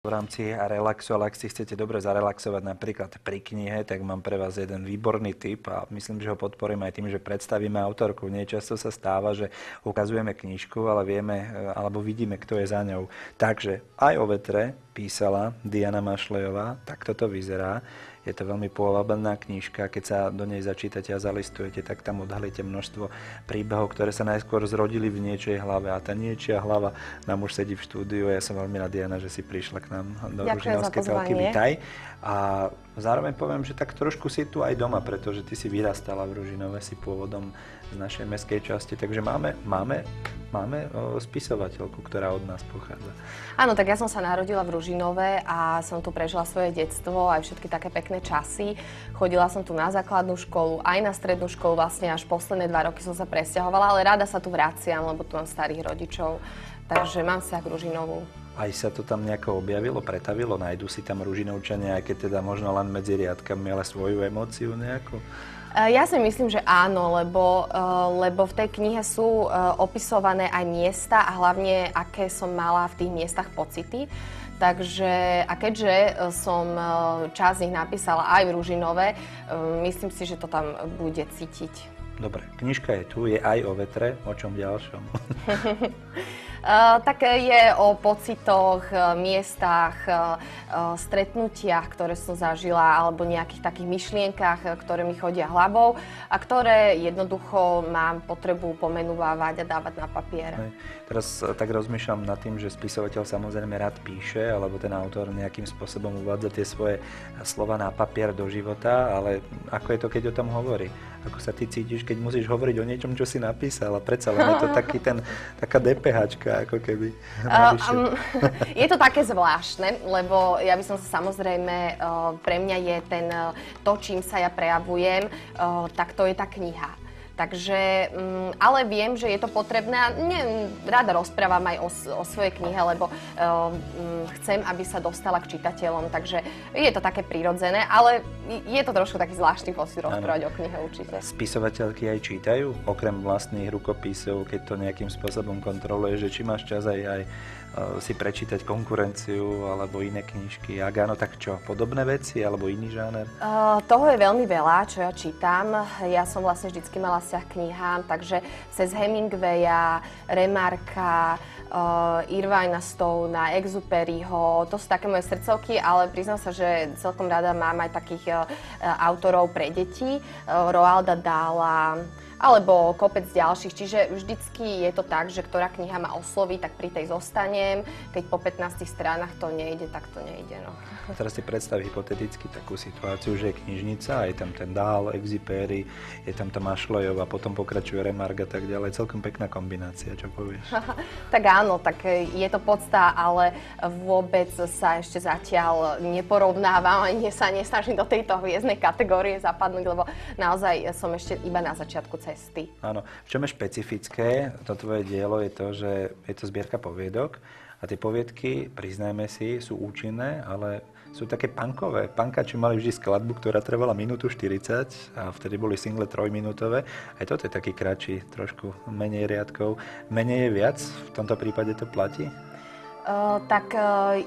V rámci relaxu, ale ak si chcete dobre zarelaxovať napríklad pri knihe, tak mám pre vás jeden výborný tip a myslím, že ho podporím aj tým, že predstavíme autorku. Nie často sa stáva, že ukazujeme knižku, ale vieme alebo vidíme, kto je za ňou. Takže Aj o vetre písala Diana Mašlejová, tak toto vyzerá. Je to veľmi pôvabná knižka, keď sa do nej začítate a zalistujete, tak tam odhalíte množstvo príbehov, ktoré sa najskôr zrodili v niečej hlave a tá niečia hlava nám už sedí v štúdiu. Ja som veľmi rád, Diana, že si prišla k nám do Ružinovskej telky. Vitaj. A zároveň poviem, že tak trošku si tu aj doma, pretože ty si vyrastala v Ružinove, si pôvodom z našej mestskej časti, takže máme spisovateľku, ktorá od nás pochádza. Áno, tak ja som sa narodila v Ružinove a som tu prežila svoje detstvo, aj všetky také pekné časy. Chodila som tu na základnú školu, aj na strednú školu, vlastne až posledné 2 roky som sa presťahovala, ale rada sa tu vraciam, lebo tu mám starých rodičov, takže mám vzťah k Ružinovu. Aj sa to tam nejako objavilo, pretavilo? Nájdu si tam Ružinovčania, aj keď teda možno len medzi riadkami, ale svoju emóciu nejakú? Ja si myslím, že áno, lebo v tej knihe sú opisované aj miesta a hlavne, aké som mala v tých miestach pocity. Takže, a keďže som časť z nich napísala aj v Ružinove, myslím si, že to tam bude cítiť. Dobre, knižka je tu, je Aj o vetre, o čom ďalšom? Tak je o pocitoch, miestach, stretnutiach, ktoré som zažila, alebo nejakých takých myšlienkach, ktoré mi chodia hlavou a ktoré jednoducho mám potrebu pomenúvať a dávať na papier. Teraz tak rozmýšľam nad tým, že spisovateľ samozrejme rád píše, alebo ten autor nejakým spôsobom uvádza tie svoje slova na papier do života, ale ako je to, keď o tom hovorí? Ako sa ty cítiš, keď musíš hovoriť o niečom, čo si napísal, a predsa len je to taká DPHčka, ako keby. Je to také zvláštne, lebo ja by som sa samozrejme, pre mňa je to, čím sa ja prejavujem, tak to je tá kniha. Takže, ale viem, že je to potrebné a rada rozprávam aj o svojej knihe, lebo chcem, aby sa dostala k čitateľom, takže je to také prirodzené, ale je to trošku taký zvláštny pocit rozprávať o knihe určite. Spisovateľky aj čítajú, okrem vlastných rukopisov, keď to nejakým spôsobom kontroluje, že či máš čas aj si prečítať konkurenciu alebo iné knižky. Ak áno, tak čo? Podobné veci alebo iný žáner? Toho je veľmi veľa, čo ja čítam. Ja som vlastne vždycky mala vzťah k knihám, takže cez Hemingwaya, Remarka, Irvina Stona, Exuperyho, to sú také moje srdcovky, ale priznám sa, že celkom rada mám aj takých autorov pre deti, Roalda Dahla, alebo kopec ďalších. Čiže vždycky je to tak, že ktorá kniha ma osloví, tak pri tej zostanem. Keď po 15 stranách to nejde, tak to nejde. No. Teraz si predstav hypoteticky takú situáciu, že je knižnica, je tam ten Dahl, Exupery, je tam tá Mašlejová, potom pokračuje Remarque a tak ďalej. Celkom pekná kombinácia, čo povieš? Tak áno, tak je to podstá, ale vôbec sa ešte zatiaľ neporovnávam, ani sa nesnažím do tejto hviezdnej kategórie zapadnúť, lebo naozaj som ešte iba na začiatku cesty. Áno. V čom je špecifické to tvoje dielo je to, že je to zbierka poviedok a tie poviedky, priznajme si, sú účinné, ale sú také punkové. Punkači mali vždy skladbu, ktorá trvala minútu 40 a vtedy boli single 3-minútové. Aj toto je taký kratší, trošku menej riadkov. Menej je viac? V tomto prípade to platí?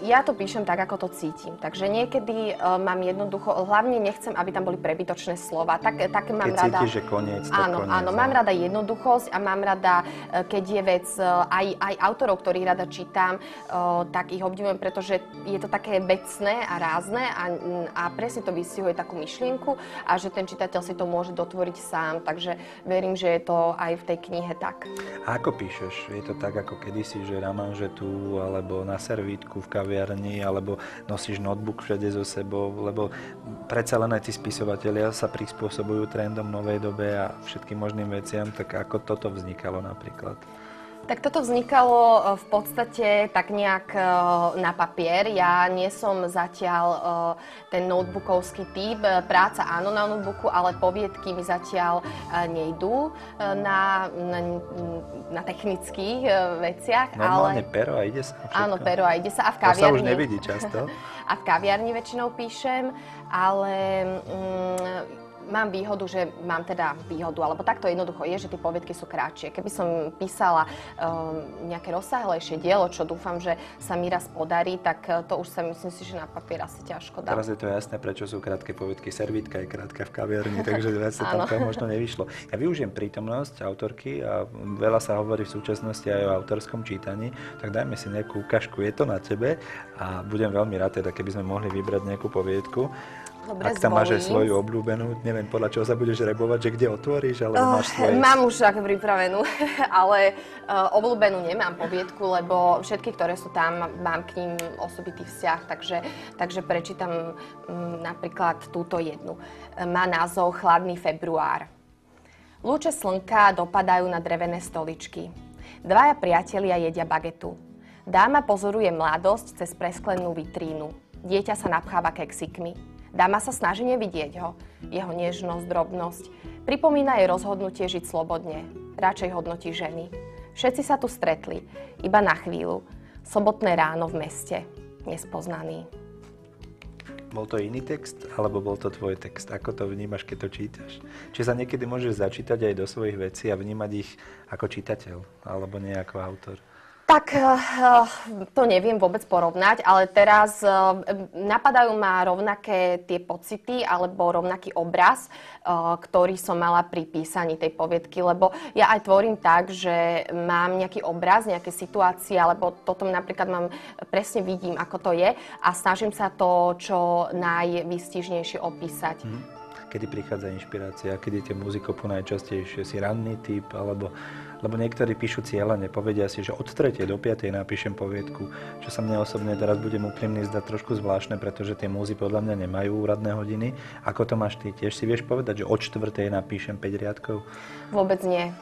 Ja to píšem tak, ako to cítim. Takže niekedy mám jednoducho, hlavne nechcem, aby tam boli prebytočné slova. Tak mám keď rada. Keď cítiš, že koniec, tak áno, koniec. Áno, mám rada jednoduchosť a mám rada, keď je vec, aj autorov, ktorých rada čítam, tak ich obdivujem, pretože je to také vecné a rázne a presne to vystihuje takú myšlienku a že ten čitateľ si to môže dotvoriť sám. Takže verím, že je to aj v tej knihe tak. A ako píšeš? Je to tak, ako kedysi, že na manžetu, alebo na servítku v kaviarni, alebo nosíš notebook všade so sebou, lebo predsa len aj tí spisovatelia sa prispôsobujú trendom novej dobe a všetkým možným veciam, tak ako toto vznikalo napríklad? Tak toto vznikalo v podstate tak nejak na papier. Ja nie som zatiaľ ten notebookovský typ. Práca áno na notebooku, ale poviedky mi zatiaľ nejdú na technických veciach. Normálne pero a ide sa? Všetko. Áno, pero a ide sa. A v kaviarni. To sa už nevidí často. A v kaviarni väčšinou píšem, ale Mám výhodu, že mám teda výhodu, alebo takto jednoducho je, že tie poviedky sú krátšie. Keby som písala nejaké rozsáhlejšie dielo, čo dúfam, že sa mi raz podarí, tak to už sa myslím si, že na papier asi ťažko dá. Teraz je to jasné, prečo sú krátke poviedky. Servítka je krátka v kaviarni, takže viac sa tam toho možno nevyšlo. Ja využijem prítomnosť autorky a veľa sa hovorí v súčasnosti aj o autorskom čítaní, tak dajme si nejakú ukážku, je to na tebe a budem veľmi rád, teda keby sme mohli vybrať nejakú poviedku. Dobre, ak tam máš aj svoju obľúbenú, neviem podľa čoho sa budeš rebovať, že kde otvoríš, alebo máš svoje... Mám už ako pripravenú, ale obľúbenú nemám poviedku, lebo všetky, ktoré sú tam, mám k ním osobitý vzťah, takže prečítam napríklad túto jednu. Má názov Chladný február. Lúče slnka dopadajú na drevené stoličky. Dvaja priatelia jedia bagetu. Dáma pozoruje mladosť cez presklenú vitrínu. Dieťa sa napcháva keksikmi. Dáma sa snaží nevidieť ho, jeho nežnosť, drobnosť. Pripomína jej rozhodnutie žiť slobodne. Radšej hodnotí ženy. Všetci sa tu stretli, iba na chvíľu. Sobotné ráno v meste. Nespoznaný. Bol to iný text, alebo bol to tvoj text? Ako to vnímaš, keď to čítaš? Či sa niekedy môžeš začítať aj do svojich vecí a vnímať ich ako čitateľ, alebo nie ako autor? Tak to neviem vôbec porovnať, ale teraz napadajú ma rovnaké tie pocity alebo rovnaký obraz, ktorý som mala pri písaní tej poviedky, lebo ja aj tvorím tak, že mám nejaký obraz, nejaké situácie, alebo toto napríklad presne vidím, ako to je a snažím sa to čo najvýstižnejšie opísať. Kedy prichádza inšpirácia? Kedy tie muzikopu najčastejšie? Si ranný typ? Lebo niektorí píšu cieľene, povedia si, že od 3. do 5. napíšem poviedku, čo sa mne osobne, teraz budem úprimný, zdá trošku zvláštne, pretože tie múzy podľa mňa nemajú úradné hodiny. Ako to máš ty? Tiež si vieš povedať, že od 4. napíšem 5 riadkov? Vôbec nie.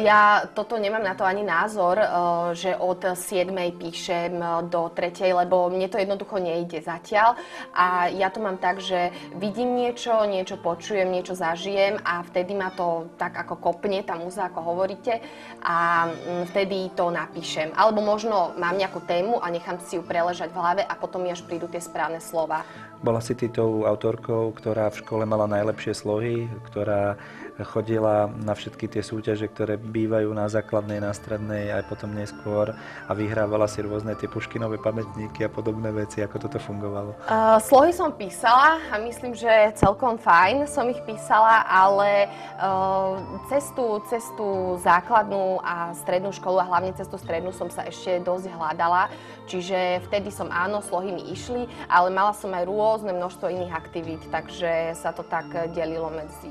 Ja toto nemám na to ani názor, že od 7. píšem do 3., lebo mne to jednoducho nejde zatiaľ. A ja to mám tak, že vidím niečo počujem, niečo zažijem a vtedy ma to tak ako kopne, tá múza, ako hovoríte, a vtedy to napíšem. Alebo možno mám nejakú tému a nechám si ju preležať v hlave a potom mi až prídu tie správne slova. Bola si ty tou autorkou, ktorá v škole mala najlepšie slohy, ktorá chodila na všetky tie súťaže, ktoré bývajú na základnej, na strednej, aj potom neskôr a vyhrávala si rôzne tie Puškinové pamätníky a podobné veci. Ako toto fungovalo? Slohy som písala a myslím, že celkom fajn som ich písala, ale cestu základnú a strednú školu a hlavne cestu strednú som sa ešte dosť hľadala. Čiže vtedy som áno, slohy mi išli, ale mala som aj rôzne množstvo iných aktivít, takže sa to tak delilo medzi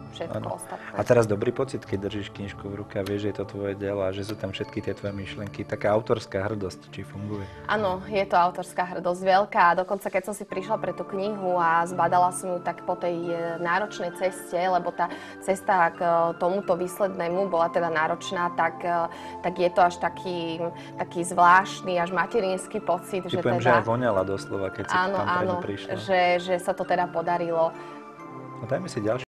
všetko ostatné. A teraz dobrý pocit, keď držíš knižku v ruke a vieš, že je to tvoje dielo a že sú tam všetky tie tvoje myšlienky. Taká autorská hrdosť, či funguje? Áno, je to autorská hrdosť veľká. Dokonca keď som si prišla pre tú knihu a zbadala som ju tak po tej náročnej ceste, lebo tá cesta k tomuto výslednému bola teda náročná, tak je to až taký zvláštny, až materinský pocit. Typujem, že aj voňala doslova, keď si tam pre ňu prišla. Že sa to teda podarilo. No dajme si ďalší